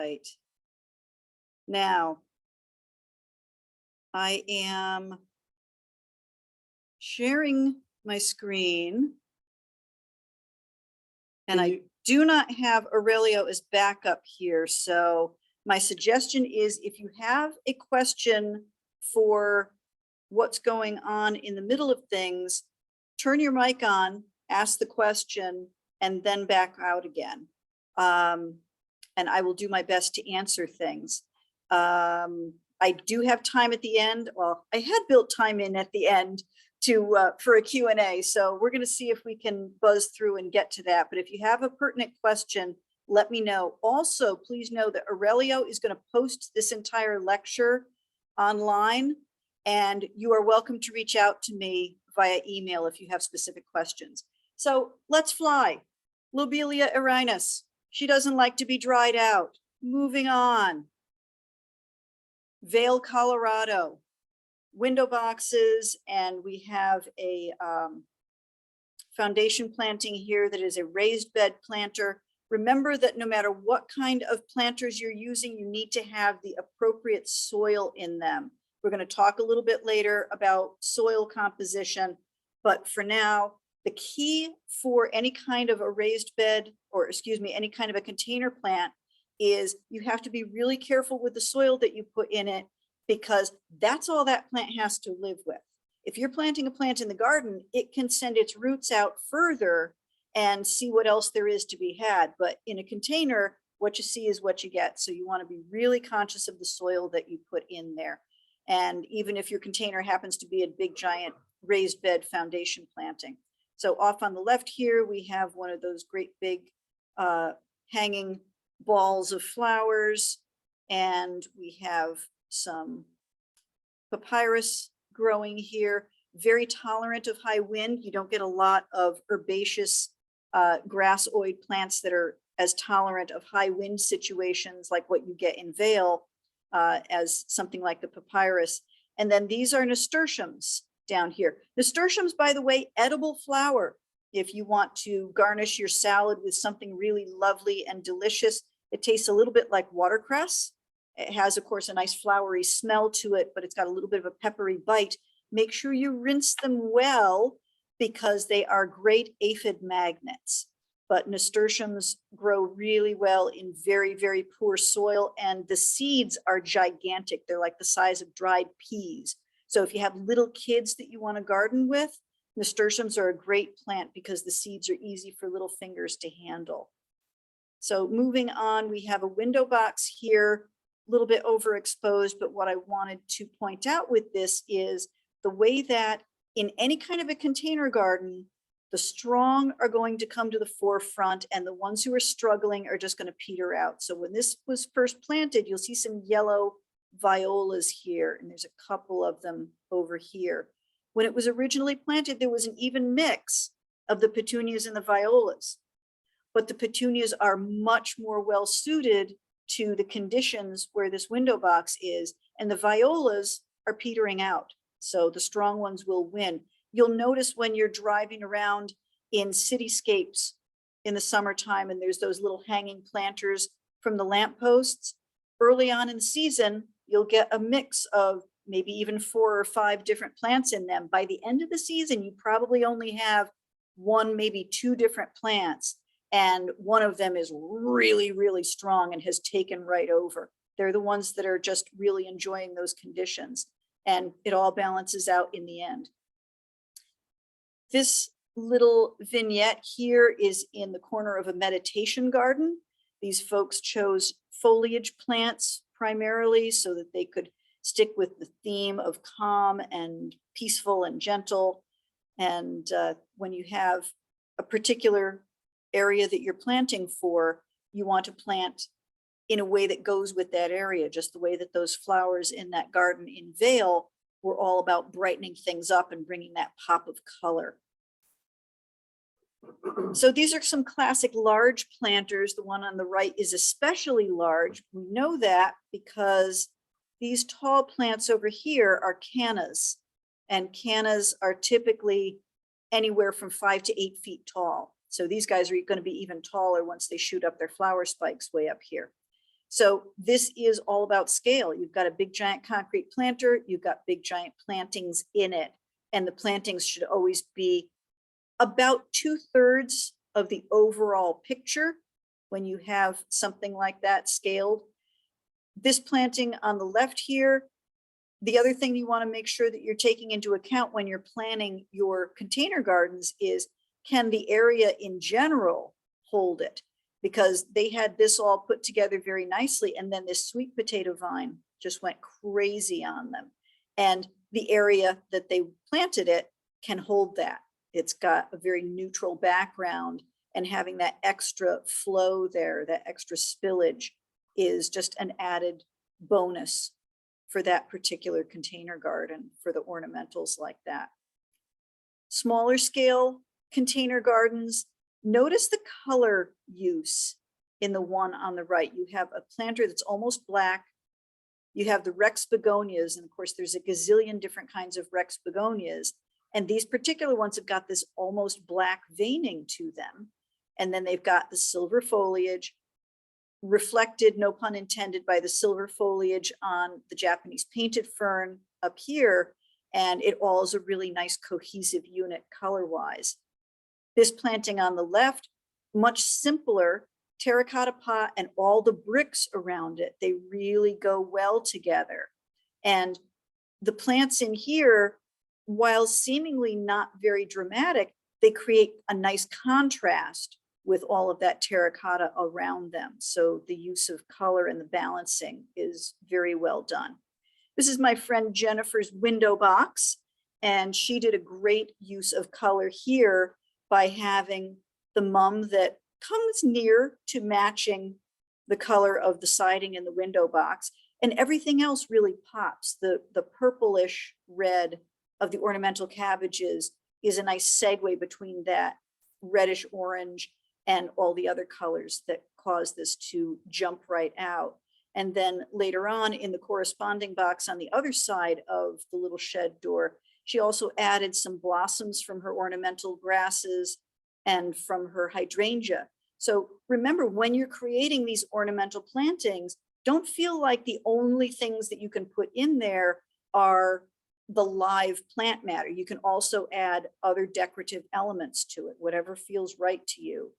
Right. Now, I am sharing my screen. And I do not have Aurelio as backup here. So my suggestion is if you have a question for what's going on in the middle of things, turn your mic on, ask the question, and then back out again. And I will do my best to answer things. I do have time at the end. Well, I had built time in at the end to for a Q&A. So we're going to see if we can buzz through and get to that. But if you have a pertinent question, let me know. Also, please know that Aurelio is going to post this entire lecture online, and you are welcome to reach out to me via email if you have specific questions. So let's fly. Lobelia erinus. She doesn't like to be dried out. Moving on. Vail, Colorado. Window boxes, and we have a foundation planting here that is a raised bed planter. Remember that no matter what kind of planters you're using, you need to have the appropriate soil in them. We're going to talk a little bit later about soil composition, but for now, the key for any kind of a raised bed, or excuse me, any kind of a container plant, is you have to be really careful with the soil that you put in it, because that's all that plant has to live with. If you're planting a plant in the garden, it can send its roots out further and see what else there is to be had. But in a container, what you see is what you get. So you want to be really conscious of the soil that you put in there. And even if your container happens to be a big giant raised bed foundation planting. So off on the left here, we have one of those great big hanging balls of flowers. And we have some papyrus growing here, very tolerant of high wind. You don't get a lot of herbaceous grassoid plants that are as tolerant of high wind situations like what you get in Vail as something like the papyrus. And then these are nasturtiums down here. Nasturtiums, by the way, edible flower. If you want to garnish your salad with something really lovely and delicious, it tastes a little bit like watercress. It has, of course, a nice flowery smell to it, but it's got a little bit of a peppery bite. Make sure you rinse them well because they are great aphid magnets. But nasturtiums grow really well in very, very poor soil, and the seeds are gigantic. They're like the size of dried peas. So if you have little kids that you want to garden with, nasturtiums are a great plant because the seeds are easy for little fingers to handle. So moving on, we have a window box here, a little bit overexposed, but what I wanted to point out with this is the way that in any kind of a container garden, the strong are going to come to the forefront and the ones who are struggling are just going to peter out. So when this was first planted, you'll see some yellow violas here, and there's a couple of them over here. When it was originally planted, there was an even mix of the petunias and the violas, but the petunias are much more well suited to the conditions where this window box is, and the violas are petering out. So the strong ones will win. You'll notice when you're driving around in cityscapes in the summertime and there's those little hanging planters from the lampposts, early on in the season, you'll get a mix of maybe even 4 or 5 different plants in them. By the end of the season, you probably only have 1, maybe 2 different plants. And one of them is really, really strong and has taken right over. They're the ones that are just really enjoying those conditions. And it all balances out in the end. This little vignette here is in the corner of a meditation garden. These folks chose foliage plants primarily so that they could stick with the theme of calm and peaceful and gentle. And when you have a particular area that you're planting for, you want to plant in a way that goes with that area, just the way that those flowers in that garden in Vail were all about brightening things up and bringing that pop of color. So these are some classic large planters. The one on the right is especially large. We know that because these tall plants over here are cannas, and cannas are typically anywhere from 5 to 8 feet tall. So these guys are going to be even taller once they shoot up their flower spikes way up here. So this is all about scale. You've got a big giant concrete planter, you've got big giant plantings in it, and the plantings should always be about 2/3 of the overall picture when you have something like that scaled. This planting on the left here, the other thing you want to make sure that you're taking into account when you're planning your container gardens is, can the area in general hold it? Because they had this all put together very nicely, and then this sweet potato vine just went crazy on them. And the area that they planted it can hold that. It's got a very neutral background, and having that extra flow there, that extra spillage, is just an added bonus for that particular container garden, for the ornamentals like that. Smaller scale container gardens, notice the color use in the one on the right. You have a planter that's almost black. You have the Rex begonias, and of course there's a gazillion different kinds of Rex begonias. And these particular ones have got this almost black veining to them. And then they've got the silver foliage, reflected, no pun intended, by the silver foliage on the Japanese painted fern up here. And it all is a really nice cohesive unit color-wise. This planting on the left, much simpler, terracotta pot and all the bricks around it. They really go well together. And the plants in here, while seemingly not very dramatic, they create a nice contrast with all of that terracotta around them. So the use of color and the balancing is very well done. This is my friend Jennifer's window box, and she did a great use of color here by having the mum that comes near to matching the color of the siding in the window box, and everything else really pops. The purplish red of the ornamental cabbages is a nice segue between that reddish orange and all the other colors that cause this to jump right out. And then later on in the corresponding box on the other side of the little shed door, she also added some blossoms from her ornamental grasses and from her hydrangea. So remember, when you're creating these ornamental plantings, don't feel like the only things that you can put in there are the live plant matter. You can also add other decorative elements to it, whatever feels right to you.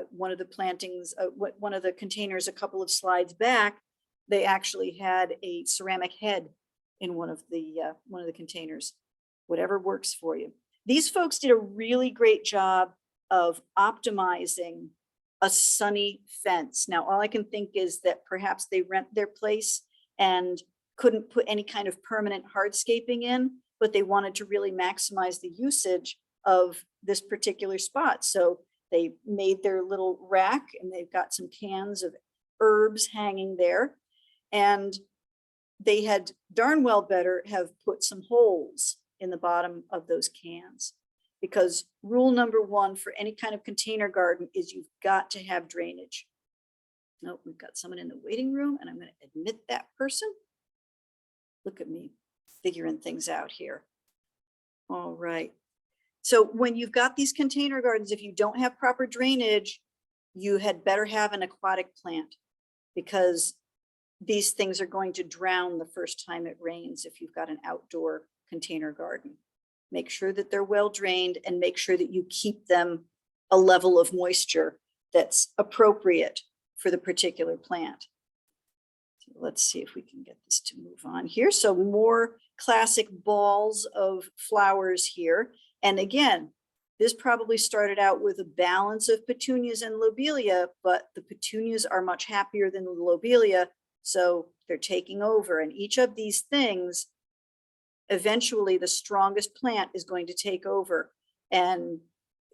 One of the plantings, one of the containers a couple of slides back, they actually had a ceramic head in one of the containers. Whatever works for you. These folks did a really great job of optimizing a sunny fence. Now, all I can think is that perhaps they rent their place and couldn't put any kind of permanent hardscaping in, but they wanted to really maximize the usage of this particular spot. So they made their little rack, and they've got some cans of herbs hanging there. And they had darn well better have put some holes in the bottom of those cans, because rule number one for any kind of container garden is you've got to have drainage. Nope, we've got someone in the waiting room, and I'm going to admit that person. Look at me figuring things out here. All right. So when you've got these container gardens, if you don't have proper drainage, you had better have an aquatic plant, because these things are going to drown the first time it rains if you've got an outdoor container garden. Make sure that they're well drained, and make sure that you keep them a level of moisture that's appropriate for the particular plant. So let's see if we can get this to move on here. So more classic balls of flowers here. And again, this probably started out with a balance of petunias and lobelia, but the petunias are much happier than the lobelia, so they're taking over. And each of these things, eventually the strongest plant is going to take over, and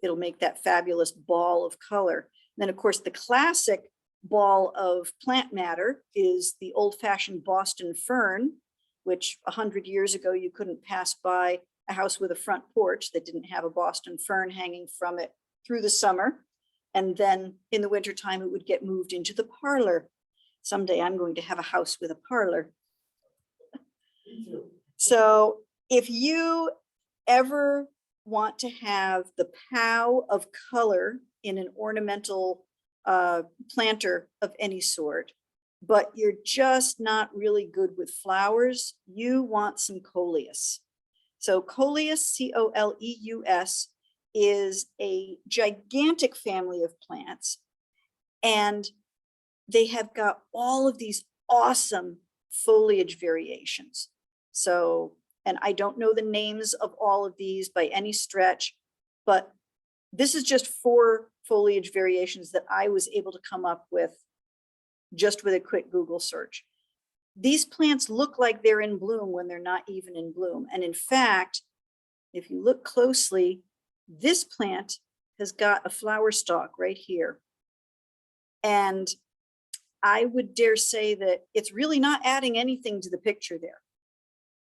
it'll make that fabulous ball of color. And then of course, the classic ball of plant matter is the old-fashioned Boston fern, which 100 years ago, you couldn't pass by a house with a front porch that didn't have a Boston fern hanging from it through the summer. And then in the wintertime, it would get moved into the parlor. Someday I'm going to have a house with a parlor. So if you ever want to have the pow of color in an ornamental planter of any sort, but you're just not really good with flowers, you want some coleus. So coleus, C-O-L-E-U-S, is a gigantic family of plants, and they have got all of these awesome foliage variations. So, and I don't know the names of all of these by any stretch, but this is just 4 foliage variations that I was able to come up with just with a quick Google search. These plants look like they're in bloom when they're not even in bloom. And in fact, if you look closely, this plant has got a flower stalk right here. And I would dare say that it's really not adding anything to the picture there.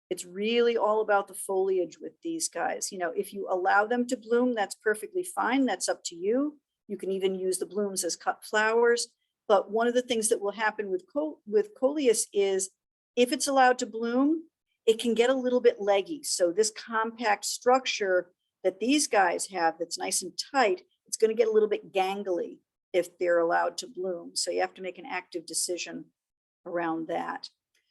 It's really all about the foliage with these guys. You know, if you allow them to bloom, that's perfectly fine. That's up to you. You can even use the blooms as cut flowers. But one of the things that will happen with coleus is if it's allowed to bloom, it can get a little bit leggy. So this compact structure that these guys have that's nice and tight, it's going to get a little bit gangly if they're allowed to bloom. So you have to make an active decision around that.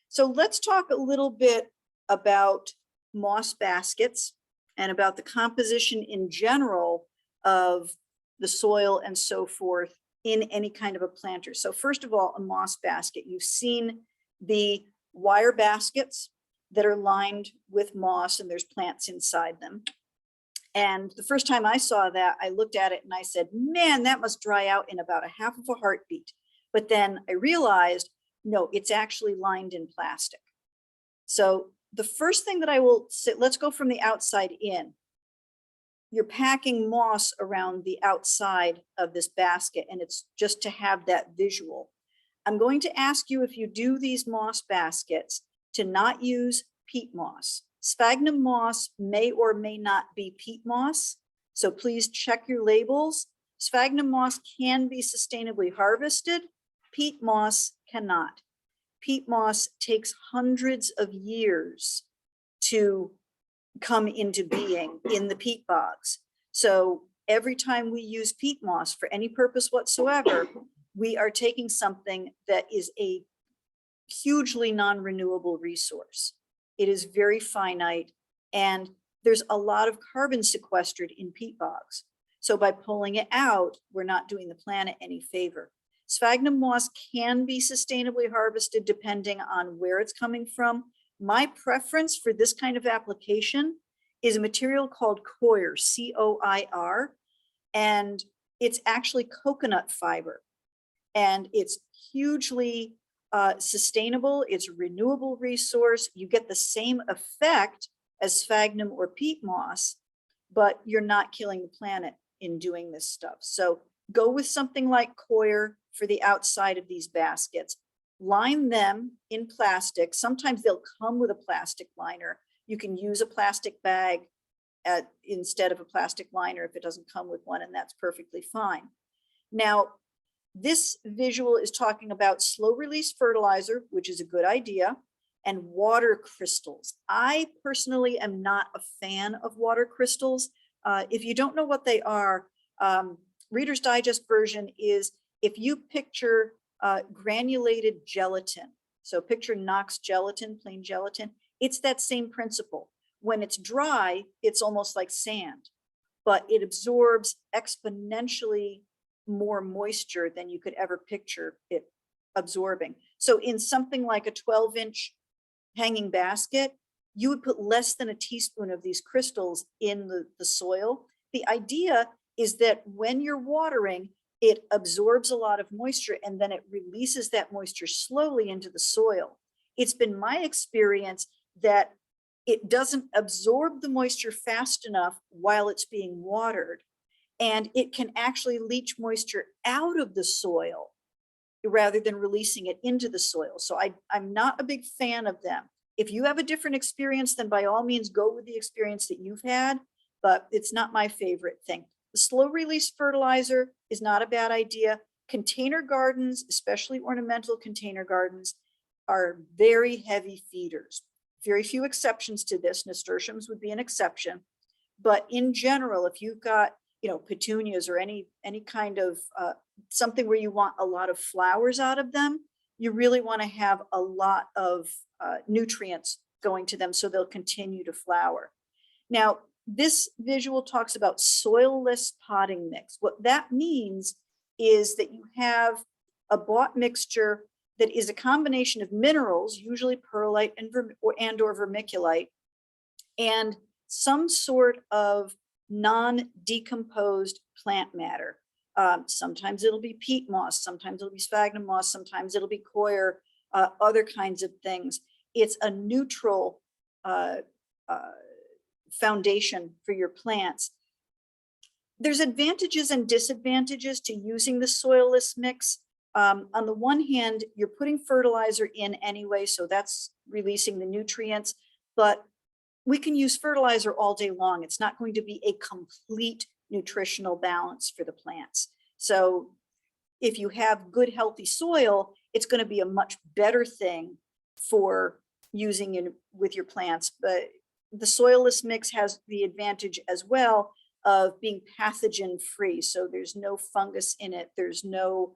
So let's talk a little bit about moss baskets and about the composition in general of the soil and so forth in any kind of a planter. So first of all, a moss basket. You've seen the wire baskets that are lined with moss and there's plants inside them. And the first time I saw that, I looked at it and I said, man, that must dry out in about a half of a heartbeat. But then I realized, no, it's actually lined in plastic. So the first thing that I will say, let's go from the outside in. You're packing moss around the outside of this basket, and it's just to have that visual. I'm going to ask you, if you do these moss baskets, to not use peat moss. Sphagnum moss may or may not be peat moss, so please check your labels. Sphagnum moss can be sustainably harvested. Peat moss cannot. Peat moss takes hundreds of years to come into being in the peat bogs. So every time we use peat moss for any purpose whatsoever, we are taking something that is a hugely non-renewable resource. It is very finite, and there's a lot of carbon sequestered in peat bogs. So by pulling it out, we're not doing the planet any favor. Sphagnum moss can be sustainably harvested depending on where it's coming from. My preference for this kind of application is a material called coir, C-O-I-R, and it's actually coconut fiber. And it's hugely sustainable. It's a renewable resource. You get the same effect as sphagnum or peat moss, but you're not killing the planet in doing this stuff. So go with something like coir for the outside of these baskets. Line them in plastic. Sometimes they'll come with a plastic liner. You can use a plastic bag instead of a plastic liner if it doesn't come with one, and that's perfectly fine. Now, this visual is talking about slow release fertilizer, which is a good idea, and water crystals. I personally am not a fan of water crystals. If you don't know what they are, Reader's Digest version is if you picture granulated gelatin. So picture Knox gelatin, plain gelatin. It's that same principle. When it's dry, it's almost like sand, but it absorbs exponentially more moisture than you could ever picture it absorbing. So in something like a 12-inch hanging basket, you would put less than a teaspoon of these crystals in the soil. The idea is that when you're watering, it absorbs a lot of moisture and then it releases that moisture slowly into the soil. It's been my experience that it doesn't absorb the moisture fast enough while it's being watered, and it can actually leach moisture out of the soil rather than releasing it into the soil. So I'm not a big fan of them. If you have a different experience, then by all means go with the experience that you've had, but it's not my favorite thing. The slow release fertilizer is not a bad idea. Container gardens, especially ornamental container gardens, are very heavy feeders. Very few exceptions to this. Nasturtiums would be an exception. But in general, if you've got, you know, petunias or any kind of something where you want a lot of flowers out of them, you really want to have a lot of nutrients going to them so they'll continue to flower. Now, this visual talks about soilless potting mix. What that means is that you have a bought mixture that is a combination of minerals, usually perlite and or vermiculite, and some sort of non-decomposed plant matter. Sometimes it'll be peat moss, sometimes it'll be sphagnum moss, sometimes it'll be coir, other kinds of things. It's a neutral foundation for your plants. There's advantages and disadvantages to using the soilless mix. On the one hand, you're putting fertilizer in anyway, so that's releasing the nutrients, but we can use fertilizer all day long. It's not going to be a complete nutritional balance for the plants. So if you have good, healthy soil, it's going to be a much better thing for using it with your plants. But the soilless mix has the advantage as well of being pathogen free. So there's no fungus in it. There's no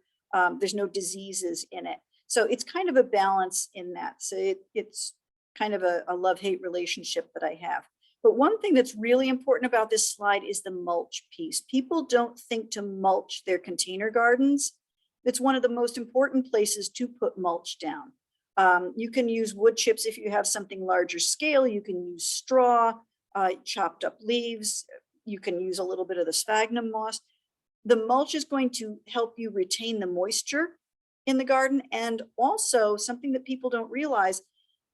diseases in it. So it's kind of a balance in that. So it's kind of a love-hate relationship that I have. But one thing that's really important about this slide is the mulch piece. People don't think to mulch their container gardens. It's one of the most important places to put mulch down. You can use wood chips if you have something larger scale. You can use straw, chopped up leaves. You can use a little bit of the sphagnum moss. The mulch is going to help you retain the moisture in the garden. And also something that people don't realize,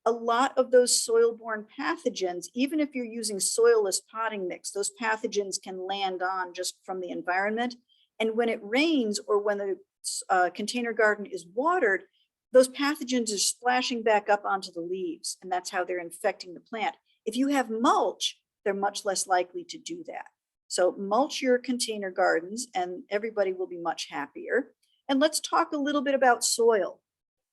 a lot of those soil-borne pathogens, even if you're using soilless potting mix, those pathogens can land on just from the environment. And when it rains or when the container garden is watered, those pathogens are splashing back up onto the leaves, and that's how they're infecting the plant. If you have mulch, they're much less likely to do that. So mulch your container gardens and everybody will be much happier. And let's talk a little bit about soil.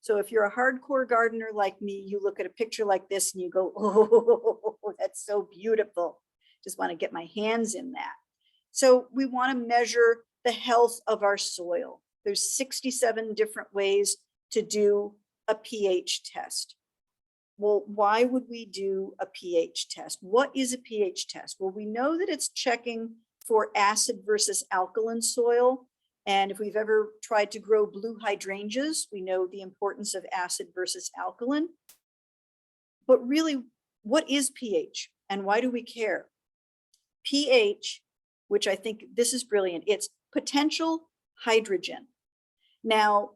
So if you're a hardcore gardener like me, you look at a picture like this and you go, oh, that's so beautiful. Just want to get my hands in that. So we want to measure the health of our soil. There's 67 different ways to do a pH test. Well, why would we do a pH test? What is a pH test? Well, we know that it's checking for acid versus alkaline soil. And if we've ever tried to grow blue hydrangeas, we know the importance of acid versus alkaline. But really, what is pH and why do we care? pH, which I think this is brilliant, it's potential hydrogen. Now,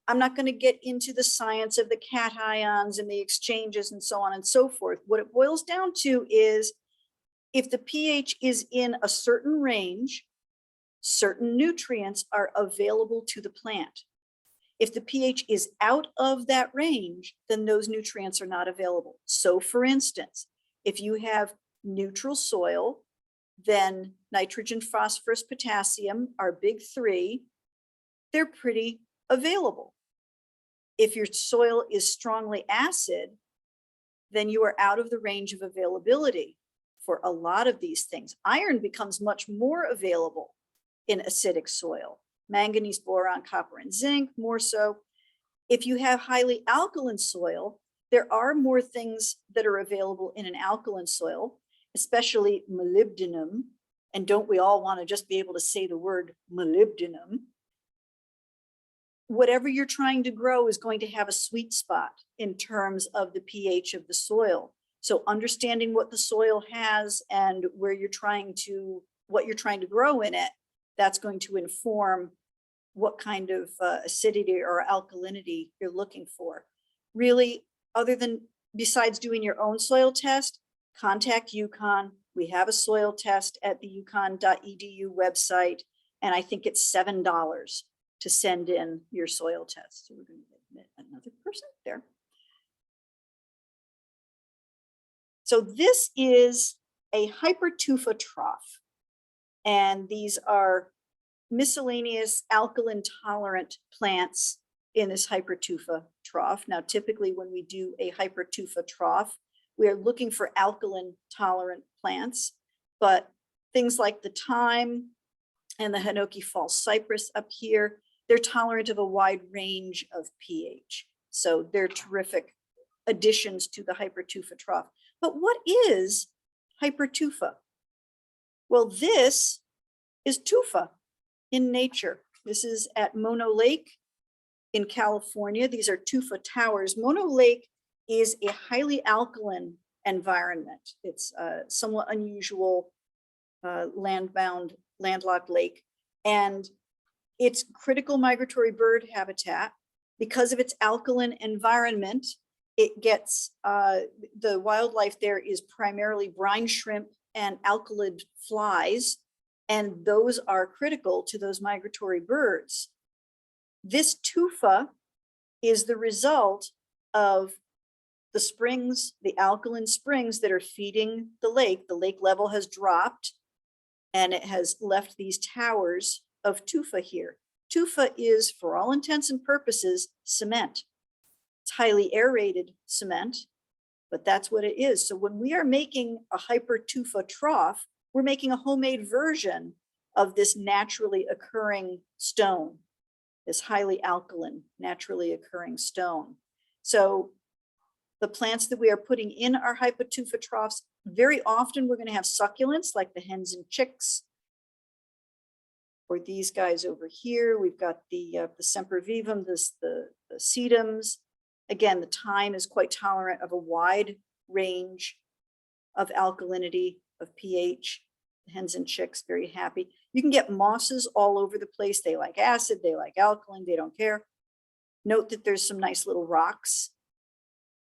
I'm not going to get into the science of the cations and the exchanges and so on and so forth. What it boils down to is if the pH is in a certain range, certain nutrients are available to the plant. If the pH is out of that range, then those nutrients are not available. So for instance, if you have neutral soil, then nitrogen, phosphorus, potassium, our big three, they're pretty available. If your soil is strongly acid, then you are out of the range of availability for a lot of these things. Iron becomes much more available in acidic soil. Manganese, boron, copper, and zinc more so. If you have highly alkaline soil, there are more things that are available in an alkaline soil, especially molybdenum. And don't we all want to just be able to say the word molybdenum? Whatever you're trying to grow is going to have a sweet spot in terms of the pH of the soil. So understanding what the soil has and where you're trying to, what you're trying to grow in it, that's going to inform what kind of acidity or alkalinity you're looking for. Really, other than, besides doing your own soil test, contact UConn. We have a soil test at the uconn.edu website, and I think it's $7 to send in your soil test. So we're going to admit another person there. So this is a hypertufa trough. And these are miscellaneous alkaline tolerant plants in this hypertufa trough. Now, typically when we do a hypertufa trough, we are looking for alkaline tolerant plants, but things like the thyme and the Hinoki false cypress up here, they're tolerant of a wide range of pH. So they're terrific additions to the hypertufa trough. But what is hypertufa? Well, this is tufa in nature. This is at Mono Lake in California. These are tufa towers. Mono Lake is a highly alkaline environment. It's a somewhat unusual landlocked lake, and it's critical migratory bird habitat. Because of its alkaline environment, it gets, the wildlife there is primarily brine shrimp and alkylid flies, and those are critical to those migratory birds. This tufa is the result of the springs, the alkaline springs that are feeding the lake. The lake level has dropped and it has left these towers of tufa here. Tufa is, for all intents and purposes, cement. It's highly aerated cement, but that's what it is. So when we are making a hypertufa trough, we're making a homemade version of this naturally occurring stone, this highly alkaline, naturally occurring stone. So the plants that we are putting in our hypertufa troughs, very often we're going to have succulents like the hens and chicks, or these guys over here. We've got the sempervivum, the sedums. Again, the thyme is quite tolerant of a wide range of alkalinity, of pH. The hens and chicks, very happy. You can get mosses all over the place. They like acid, they like alkaline, they don't care. Note that there's some nice little rocks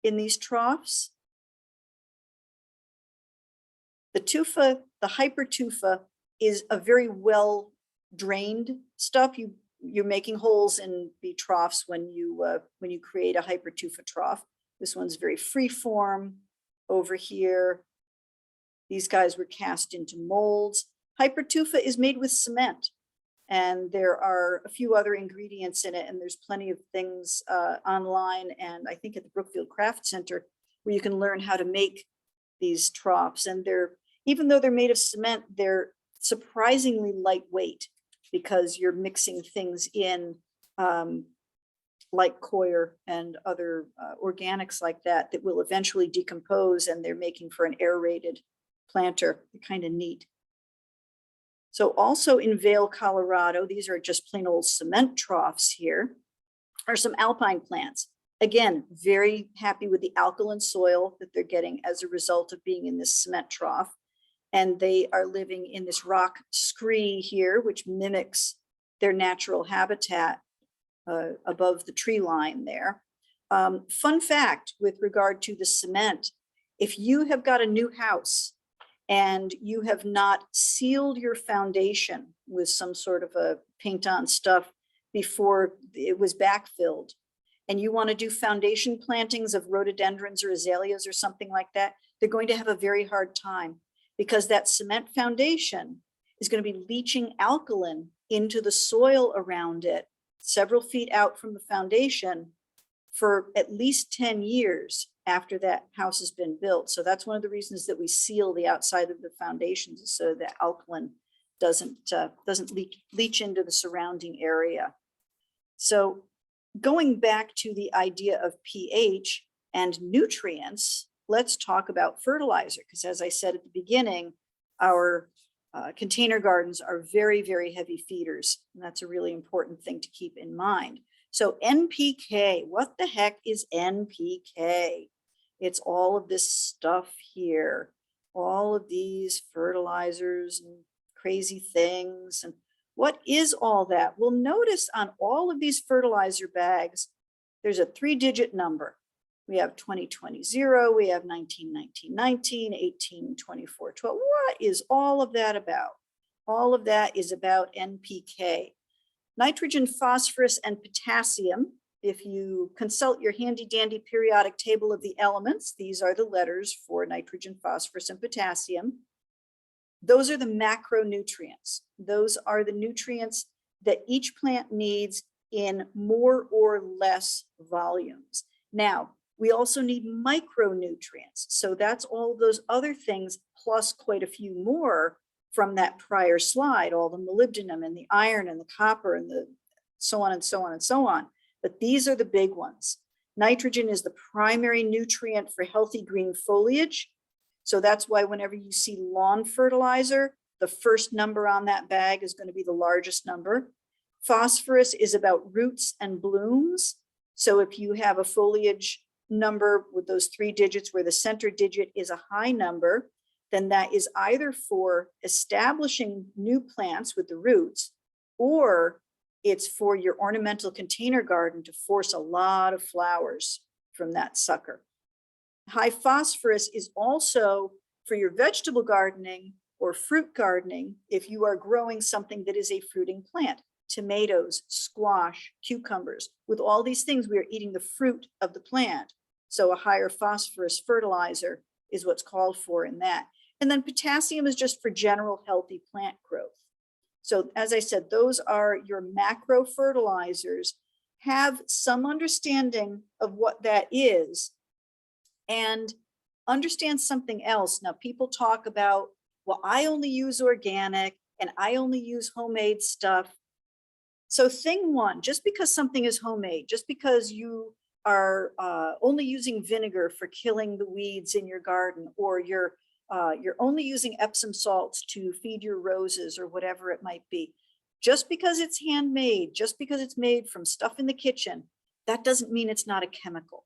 in these troughs. The tufa, the hypertufa, is a very well drained stuff. You're making holes in the troughs when you create a hypertufa trough. This one's very free form over here. These guys were cast into molds. Hypertufa is made with cement, and there are a few other ingredients in it, and there's plenty of things online, and I think at the Brookfield Craft Center, where you can learn how to make these troughs. And even though they're made of cement, they're surprisingly lightweight, because you're mixing things in like coir and other organics like that will eventually decompose, and they're making for an aerated planter. Kind of neat. So also in Vail, Colorado, these are just plain old cement troughs here, are some alpine plants. Again, very happy with the alkaline soil that they're getting as a result of being in this cement trough. And they are living in this rock scree here, which mimics their natural habitat above the tree line there. Fun fact with regard to the cement, if you have got a new house and you have not sealed your foundation with some sort of a paint on stuff before it was backfilled, and you want to do foundation plantings of rhododendrons or azaleas or something like that, they're going to have a very hard time, because that cement foundation is going to be leaching alkaline into the soil around it, several feet out from the foundation, for at least 10 years after that house has been built. So that's one of the reasons that we seal the outside of the foundations, so that alkaline doesn't leach into the surrounding area. So going back to the idea of pH and nutrients, let's talk about fertilizer, because as I said at the beginning, our container gardens are very, very heavy feeders. And that's a really important thing to keep in mind. So NPK, what the heck is NPK? It's all of this stuff here, all of these fertilizers and crazy things. And what is all that? Well, notice on all of these fertilizer bags, there's a 3-digit number. We have 2020 0, we have 1919 19, 18 24 12. What is all of that about? All of that is about NPK. Nitrogen, phosphorus, and potassium. If you consult your handy dandy periodic table of the elements, these are the letters for nitrogen, phosphorus, and potassium. Those are the macronutrients. Those are the nutrients that each plant needs in more or less volumes. Now, we also need micronutrients. So that's all those other things, plus quite a few more from that prior slide, all the molybdenum and the iron and the copper and the so on and so on and so on. But these are the big ones. Nitrogen is the primary nutrient for healthy green foliage. So that's why whenever you see lawn fertilizer, the first number on that bag is going to be the largest number. Phosphorus is about roots and blooms. So if you have a foliage number with those 3 digits where the center digit is a high number, then that is either for establishing new plants with the roots, or it's for your ornamental container garden to force a lot of flowers from that sucker. High phosphorus is also for your vegetable gardening or fruit gardening if you are growing something that is a fruiting plant. Tomatoes, squash, cucumbers. With all these things, we are eating the fruit of the plant. So a higher phosphorus fertilizer is what's called for in that. And then potassium is just for general healthy plant growth. So as I said, those are your macro fertilizers. Have some understanding of what that is and understand something else. Now, people talk about, well, I only use organic and I only use homemade stuff. So thing one, just because something is homemade, just because you are only using vinegar for killing the weeds in your garden, or you're only using Epsom salts to feed your roses or whatever it might be, just because it's handmade, just because it's made from stuff in the kitchen, that doesn't mean it's not a chemical.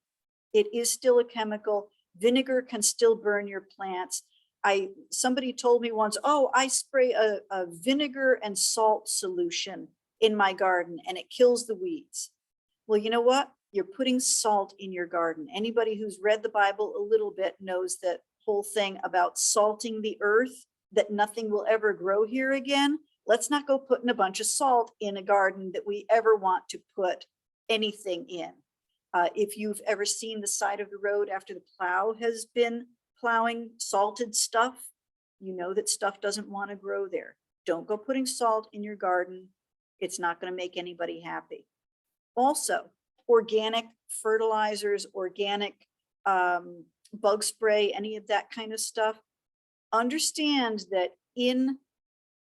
It is still a chemical. Vinegar can still burn your plants. Somebody told me once, oh, I spray a vinegar and salt solution in my garden and it kills the weeds. Well, you know what? You're putting salt in your garden. Anybody who's read the Bible a little bit knows that whole thing about salting the earth, that nothing will ever grow here again. Let's not go putting a bunch of salt in a garden that we ever want to put anything in. If you've ever seen the side of the road after the plow has been plowing salted stuff, you know that stuff doesn't want to grow there. Don't go putting salt in your garden. It's not going to make anybody happy. Also, organic fertilizers, organic bug spray, any of that kind of stuff. Understand that in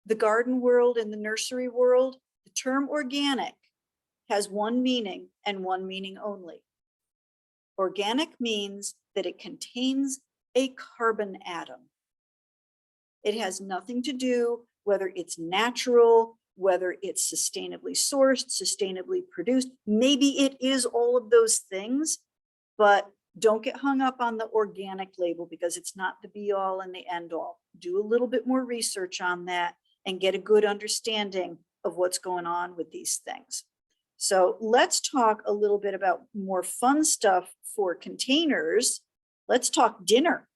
the garden world and the nursery world, the term organic has one meaning and one meaning only. Organic means that it contains a carbon atom. It has nothing to do whether it's natural, whether it's sustainably sourced, sustainably produced. Maybe it is all of those things, but don't get hung up on the organic label because it's not the be all and the end all. Do a little bit more research on that and get a good understanding of what's going on with these things. So let's talk a little bit about more fun stuff for containers. Let's talk dinner.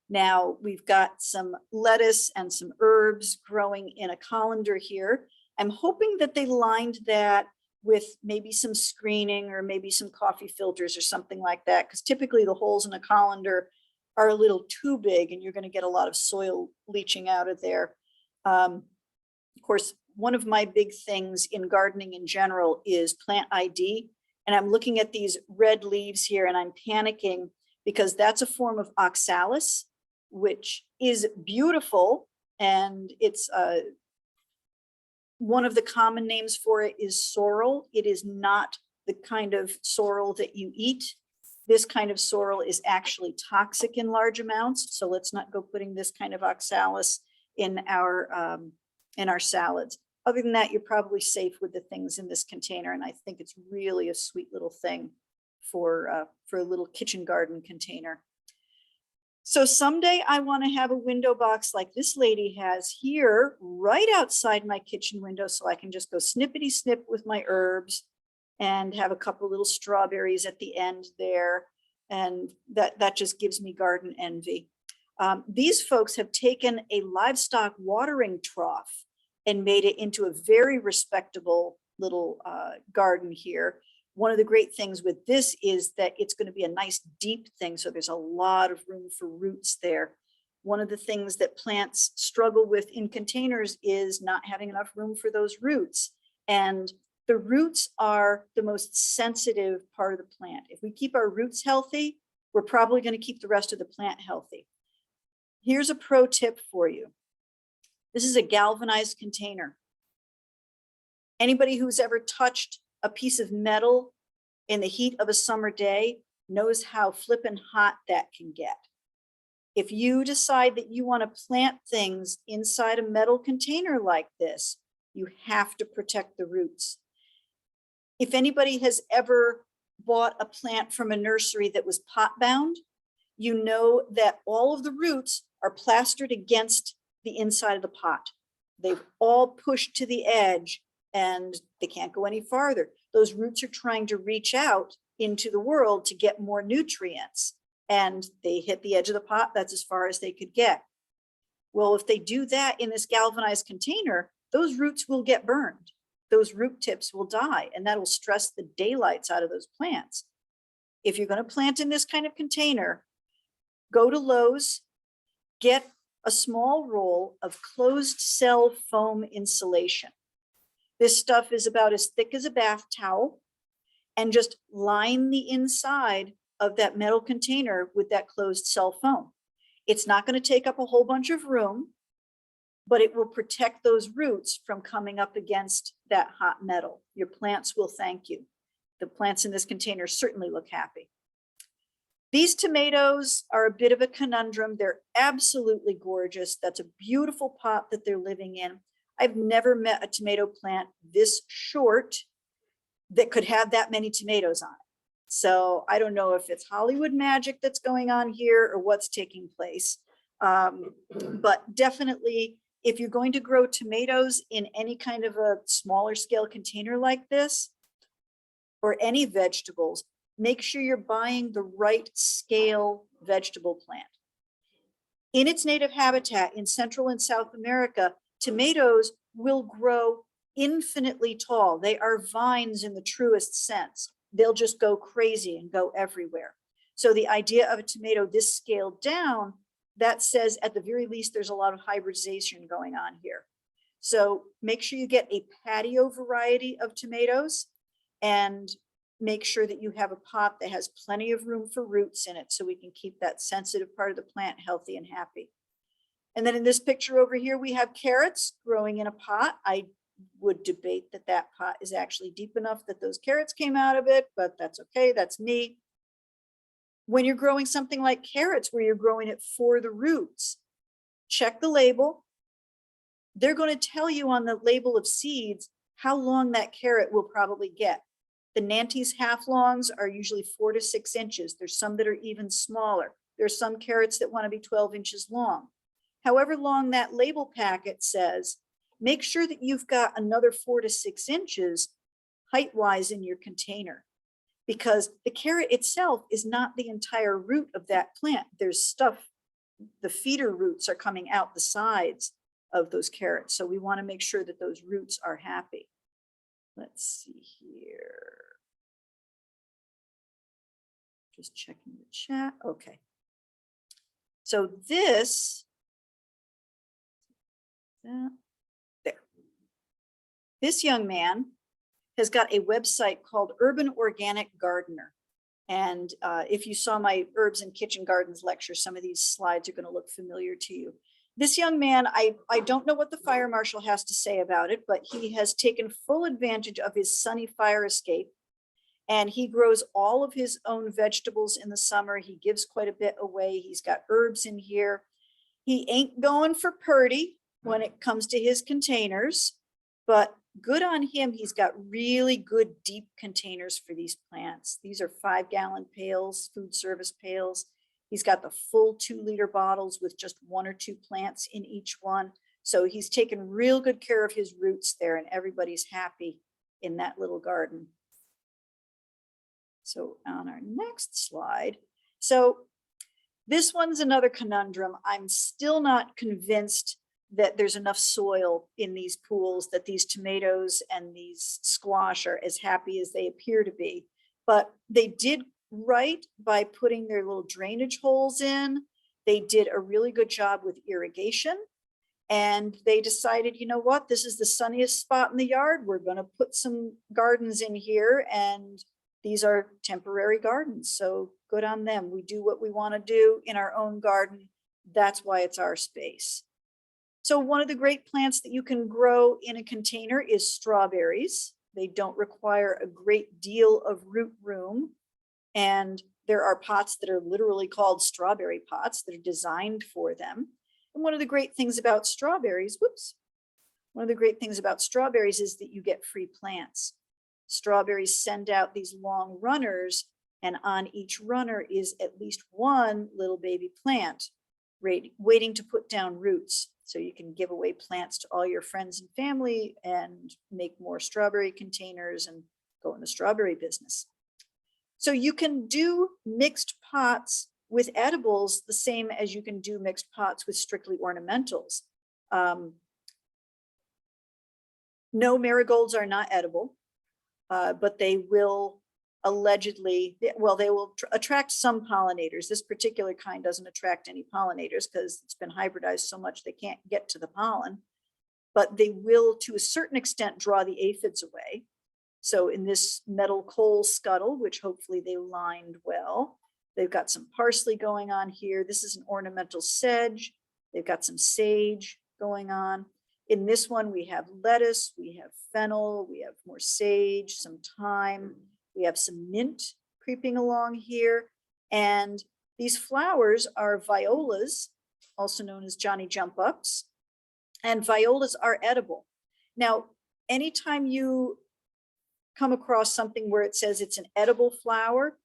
Now we've got some lettuce and some herbs growing in a colander here. I'm hoping that they lined that with maybe some screening or maybe some coffee filters or something like that, because typically the holes in a colander are a little too big and you're going to get a lot of soil leaching out of there. Of course, one of my big things in gardening in general is plant ID. And I'm looking at these red leaves here and I'm panicking because that's a form of oxalis, which is beautiful. And it's one of the common names for it is sorrel. It is not the kind of sorrel that you eat. This kind of sorrel is actually toxic in large amounts. So let's not go putting this kind of oxalis in our salads. Other than that, you're probably safe with the things in this container. And I think it's really a sweet little thing for a little kitchen garden container. So someday I want to have a window box like this lady has here right outside my kitchen window, so I can just go snippety snip with my herbs and have a couple little strawberries at the end there. And that just gives me garden envy. These folks have taken a livestock watering trough and made it into a very respectable little garden here. One of the great things with this is that it's going to be a nice deep thing. So there's a lot of room for roots there. One of the things that plants struggle with in containers is not having enough room for those roots. And the roots are the most sensitive part of the plant. If we keep our roots healthy, we're probably going to keep the rest of the plant healthy. Here's a pro tip for you. This is a galvanized container. Anybody who's ever touched a piece of metal in the heat of a summer day knows how flippin' hot that can get. If you decide that you want to plant things inside a metal container like this, you have to protect the roots. If anybody has ever bought a plant from a nursery that was pot bound, you know that all of the roots are plastered against the inside of the pot. They've all pushed to the edge and they can't go any farther. Those roots are trying to reach out into the world to get more nutrients, and they hit the edge of the pot. That's as far as they could get. Well, if they do that in this galvanized container, those roots will get burned. Those root tips will die, and that'll stress the daylights out of those plants. If you're going to plant in this kind of container, go to Lowe's, get a small roll of closed cell foam insulation. This stuff is about as thick as a bath towel, and just line the inside of that metal container with that closed cell foam. It's not going to take up a whole bunch of room, but it will protect those roots from coming up against that hot metal. Your plants will thank you. The plants in this container certainly look happy. These tomatoes are a bit of a conundrum. They're absolutely gorgeous. That's a beautiful pot that they're living in. I've never met a tomato plant this short that could have that many tomatoes on it. So I don't know if it's Hollywood magic that's going on here or what's taking place. But definitely, if you're going to grow tomatoes in any kind of a smaller scale container like this, or any vegetables, make sure you're buying the right scale vegetable plant. In its native habitat in Central and South America, tomatoes will grow infinitely tall. They are vines in the truest sense. They'll just go crazy and go everywhere. So the idea of a tomato this scaled down, that says at the very least there's a lot of hybridization going on here. So make sure you get a patio variety of tomatoes, and make sure that you have a pot that has plenty of room for roots in it so we can keep that sensitive part of the plant healthy and happy. And then in this picture over here, we have carrots growing in a pot. I would debate that that pot is actually deep enough that those carrots came out of it, but that's okay, that's me. When you're growing something like carrots, where you're growing it for the roots, check the label. They're going to tell you on the label of seeds how long that carrot will probably get. The Nantes half longs are usually 4 to 6 inches. There's some that are even smaller. There's some carrots that want to be 12 inches long. However long that label packet says, make sure that you've got another 4 to 6 inches height-wise in your container, because the carrot itself is not the entire root of that plant. There's stuff, the feeder roots are coming out the sides of those carrots. So we want to make sure that those roots are happy. Let's see here. Just checking the chat. Okay. So this, there. This young man has got a website called Urban Organic Gardener. And if you saw my Herbs and Kitchen Gardens lecture, some of these slides are going to look familiar to you. This young man, I don't know what the fire marshal has to say about it, but he has taken full advantage of his sunny fire escape, and he grows all of his own vegetables in the summer. He gives quite a bit away. He's got herbs in here. He ain't going for purdy when it comes to his containers, but good on him. He's got really good deep containers for these plants. These are 5-gallon pails, food service pails. He's got the full 2-liter bottles with just 1 or 2 plants in each one. So he's taken real good care of his roots there, and everybody's happy in that little garden. So on our next slide, so this one's another conundrum. I'm still not convinced that there's enough soil in these pools that these tomatoes and these squash are as happy as they appear to be. But they did right by putting their little drainage holes in. They did a really good job with irrigation. And they decided, you know what, this is the sunniest spot in the yard. We're going to put some gardens in here, and these are temporary gardens. So good on them. We do what we want to do in our own garden. That's why it's our space. So one of the great plants that you can grow in a container is strawberries. They don't require a great deal of root room. And there are pots that are literally called strawberry pots that are designed for them. And one of the great things about strawberries, one of the great things about strawberries is that you get free plants. Strawberries send out these long runners, and on each runner is at least one little baby plant waiting to put down roots. So you can give away plants to all your friends and family and make more strawberry containers and go in the strawberry business. So you can do mixed pots with edibles the same as you can do mixed pots with strictly ornamentals. No, marigolds are not edible, but they will allegedly, well, they will attract some pollinators. This particular kind doesn't attract any pollinators because it's been hybridized so much they can't get to the pollen, but they will to a certain extent draw the aphids away. So in this metal coal scuttle, which hopefully they lined well, they've got some parsley going on here. This is an ornamental sedge. They've got some sage going on. In this one, we have lettuce, we have fennel, we have more sage, some thyme, we have some mint creeping along here. And these flowers are violas, also known as Johnny Jump Ups. And violas are edible. Now, anytime you come across something where it says it's an edible flower,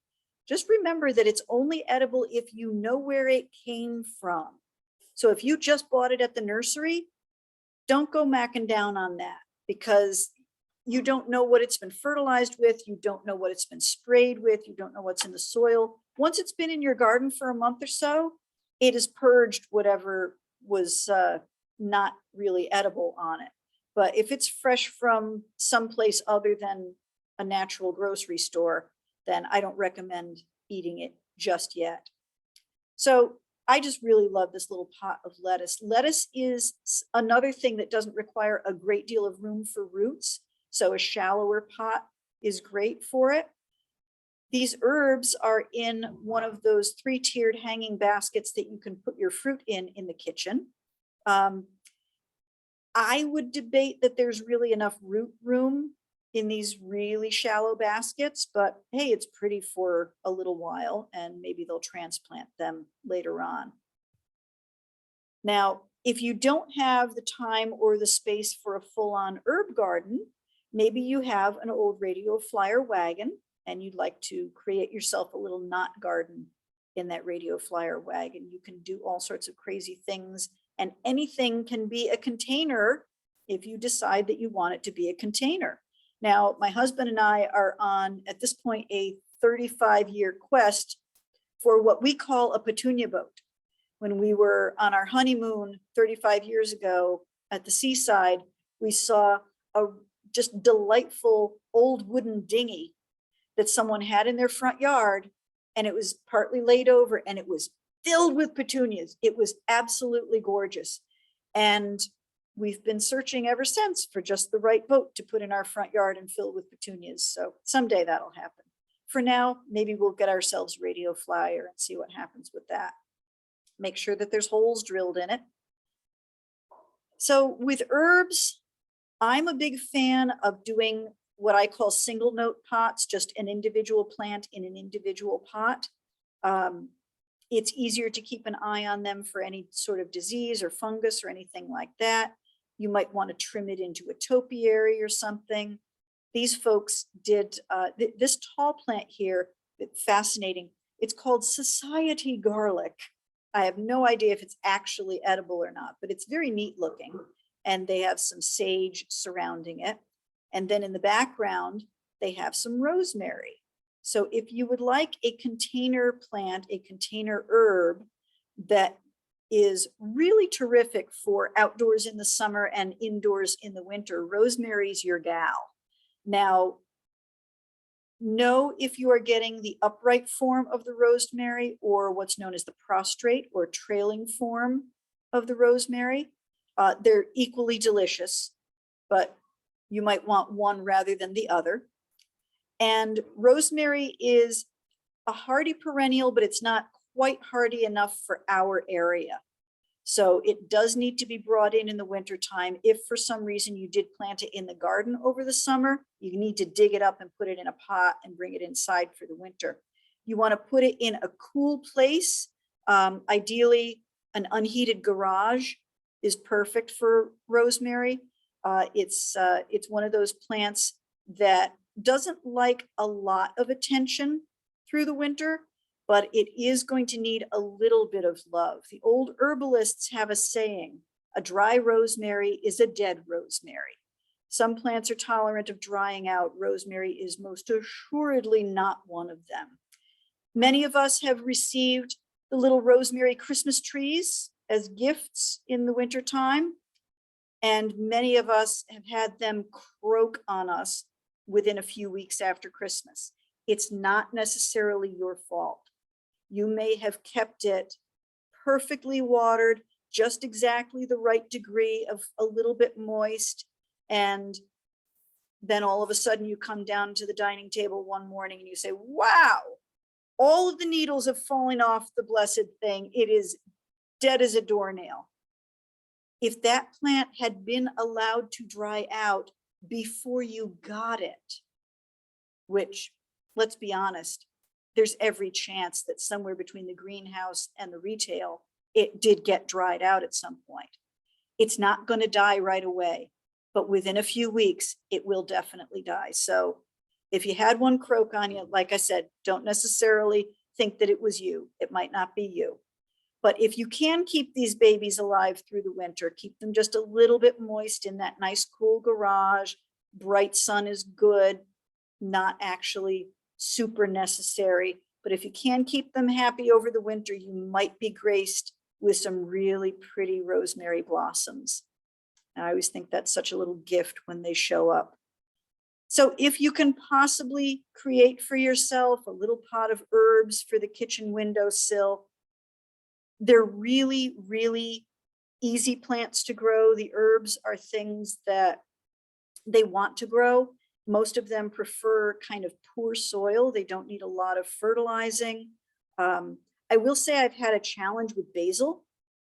just remember that it's only edible if you know where it came from. So if you just bought it at the nursery, don't go macking down on that because you don't know what it's been fertilized with. You don't know what it's been sprayed with. You don't know what's in the soil. Once it's been in your garden for a month or so, it has purged whatever was not really edible on it. But if it's fresh from someplace other than a natural grocery store, then I don't recommend eating it just yet. So I just really love this little pot of lettuce. Lettuce is another thing that doesn't require a great deal of room for roots. So a shallower pot is great for it. These herbs are in one of those 3-tiered hanging baskets that you can put your fruit in the kitchen. I would debate that there's really enough root room in these really shallow baskets, but hey, it's pretty for a little while and maybe they'll transplant them later on. Now, if you don't have the time or the space for a full-on herb garden, maybe you have an old radio flyer wagon and you'd like to create yourself a little knot garden in that radio flyer wagon. You can do all sorts of crazy things, and anything can be a container if you decide that you want it to be a container. Now, my husband and I are on, at this point, a 35-year quest for what we call a petunia boat. When we were on our honeymoon 35 years ago at the seaside, we saw a just delightful old wooden dinghy that someone had in their front yard, and it was partly laid over and it was filled with petunias. It was absolutely gorgeous. And we've been searching ever since for just the right boat to put in our front yard and fill with petunias. So someday that'll happen. For now, maybe we'll get ourselves a radio flyer and see what happens with that. Make sure that there's holes drilled in it. So with herbs, I'm a big fan of doing what I call single note pots, just an individual plant in an individual pot. It's easier to keep an eye on them for any sort of disease or fungus or anything like that. You might want to trim it into a topiary or something. These folks did this tall plant here, fascinating. It's called society garlic. I have no idea if it's actually edible or not, but it's very neat looking. And they have some sage surrounding it. And then in the background, they have some rosemary. So if you would like a container plant, a container herb that is really terrific for outdoors in the summer and indoors in the winter, rosemary's your gal. Now, know if you are getting the upright form of the rosemary or what's known as the prostrate or trailing form of the rosemary. They're equally delicious, but you might want one rather than the other. And rosemary is a hardy perennial, but it's not quite hardy enough for our area. So it does need to be brought in the winter time. If for some reason you did plant it in the garden over the summer, you need to dig it up and put it in a pot and bring it inside for the winter. You want to put it in a cool place. Ideally, an unheated garage is perfect for rosemary. It's one of those plants that doesn't like a lot of attention through the winter, but it is going to need a little bit of love. The old herbalists have a saying, a dry rosemary is a dead rosemary. Some plants are tolerant of drying out. Rosemary is most assuredly not one of them. Many of us have received the little rosemary Christmas trees as gifts in the winter time, and many of us have had them croak on us within a few weeks after Christmas. It's not necessarily your fault. You may have kept it perfectly watered, just exactly the right degree of a little bit moist, and then all of a sudden you come down to the dining table one morning and you say, wow, all of the needles have fallen off the blessed thing. It is dead as a doornail. If that plant had been allowed to dry out before you got it, which, let's be honest, there's every chance that somewhere between the greenhouse and the retail, it did get dried out at some point. It's not going to die right away, but within a few weeks, it will definitely die. So if you had one croak on you, like I said, don't necessarily think that it was you. It might not be you. But if you can keep these babies alive through the winter, keep them just a little bit moist in that nice cool garage. Bright sun is good, not actually super necessary. But if you can keep them happy over the winter, you might be graced with some really pretty rosemary blossoms. And I always think that's such a little gift when they show up. So if you can possibly create for yourself a little pot of herbs for the kitchen windowsill, they're really, really easy plants to grow. The herbs are things that they want to grow. Most of them prefer kind of poor soil. They don't need a lot of fertilizing. I will say I've had a challenge with basil.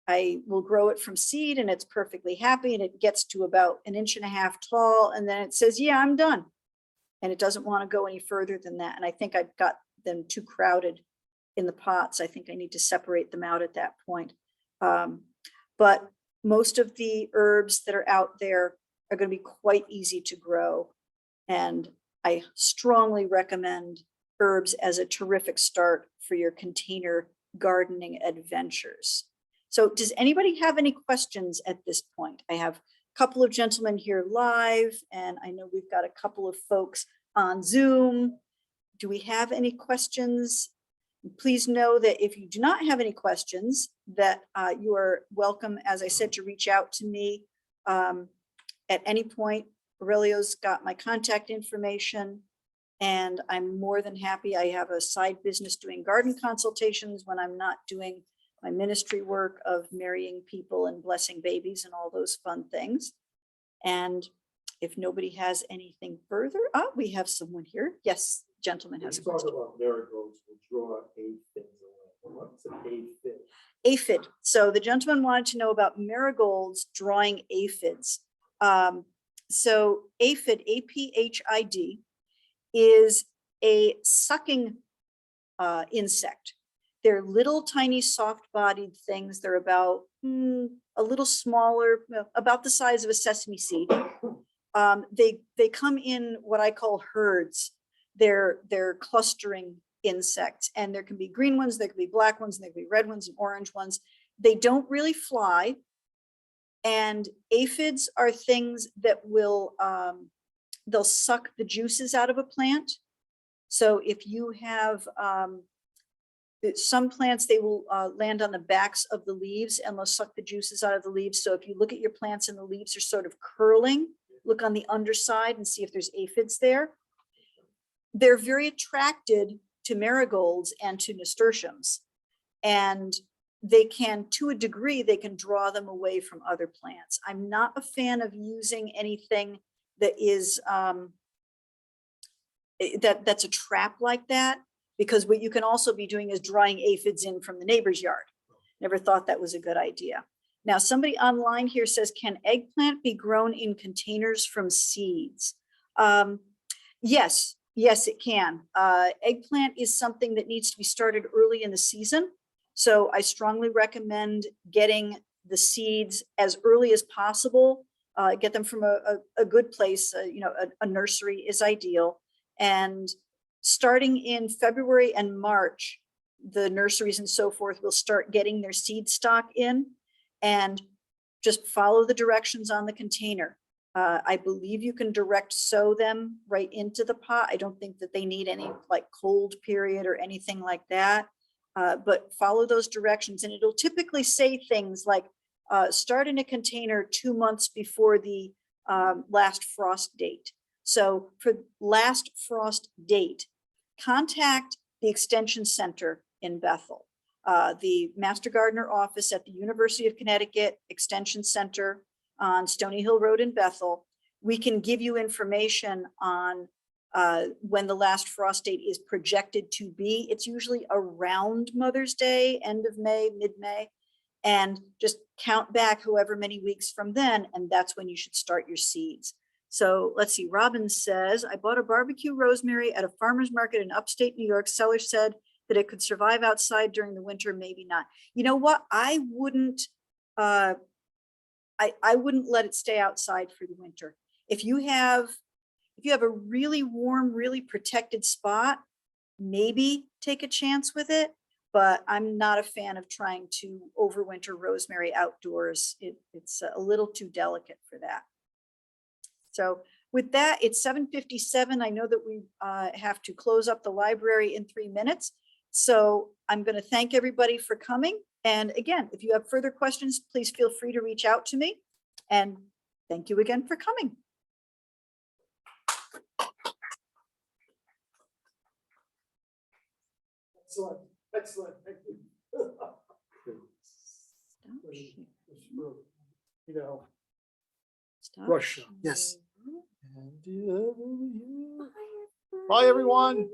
I will grow it from seed and it's perfectly happy and it gets to about 1.5 inches tall and then it says, yeah, I'm done. And it doesn't want to go any further than that. And I think I've got them too crowded in the pots. I think I need to separate them out at that point. But most of the herbs that are out there are going to be quite easy to grow. And I strongly recommend herbs as a terrific start for your container gardening adventures. So does anybody have any questions at this point? I have a couple of gentlemen here live, and I know we've got a couple of folks on Zoom. Do we have any questions? Please know that if you do not have any questions, that you are welcome, as I said, to reach out to me at any point. Aurelio's got my contact information, and I'm more than happy. I have a side business doing garden consultations when I'm not doing my ministry work of marrying people and blessing babies and all those fun things. And if nobody has anything further, we have someone here. Yes, gentleman has a question. Talk about marigolds will draw aphids away. What's an aphid? Aphid. So the gentleman wanted to know about marigolds drawing aphids. So aphid, A-P-H-I-D, is a sucking insect. They're little tiny soft-bodied things. They're about a little smaller, about the size of a sesame seed. They come in what I call herds. They're clustering insects, and there can be green ones, there can be black ones, and there can be red ones and orange ones. They don't really fly. And aphids are things that will, they'll suck the juices out of a plant. So if you have some plants, they will land on the backs of the leaves and they'll suck the juices out of the leaves. So if you look at your plants and the leaves are sort of curling, look on the underside and see if there's aphids there. They're very attracted to marigolds and to nasturtiums. And they can, to a degree, they can draw them away from other plants. I'm not a fan of using anything that is, that's a trap like that, because what you can also be doing is drawing aphids in from the neighbor's yard. Never thought that was a good idea. Now, somebody online here says, can eggplant be grown in containers from seeds? Yes, it can. Eggplant is something that needs to be started early in the season. So I strongly recommend getting the seeds as early as possible. Get them from a good place. A nursery is ideal. And starting in February and March, the nurseries and so forth will start getting their seed stock in, and just follow the directions on the container. I believe you can direct sow them right into the pot. I don't think that they need any like cold period or anything like that, but follow those directions, and it'll typically say things like start in a container 2 months before the last frost date. So for last frost date, contact the Extension Center in Bethel, the Master Gardener office at the University of Connecticut Extension Center on Stony Hill Road in Bethel. We can give you information on when the last frost date is projected to be. It's usually around Mother's Day, end of May, mid-May, and just count back however many weeks from then, and that's when you should start your seeds. So let's see, Robin says, I bought a barbecue rosemary at a farmer's market in upstate New York. Seller said that it could survive outside during the winter, maybe not. You know what? I wouldn't let it stay outside for the winter. If you have a really warm, really protected spot, maybe take a chance with it, but I'm not a fan of trying to overwinter rosemary outdoors. It's a little too delicate for that. So with that, it's 7:57. I know that we have to close up the library in 3 minutes. So I'm going to thank everybody for coming. And again, if you have further questions, please feel free to reach out to me. And thank you again for coming. Excellent, excellent, thank you. You know, Russia. Yes. bye everyone.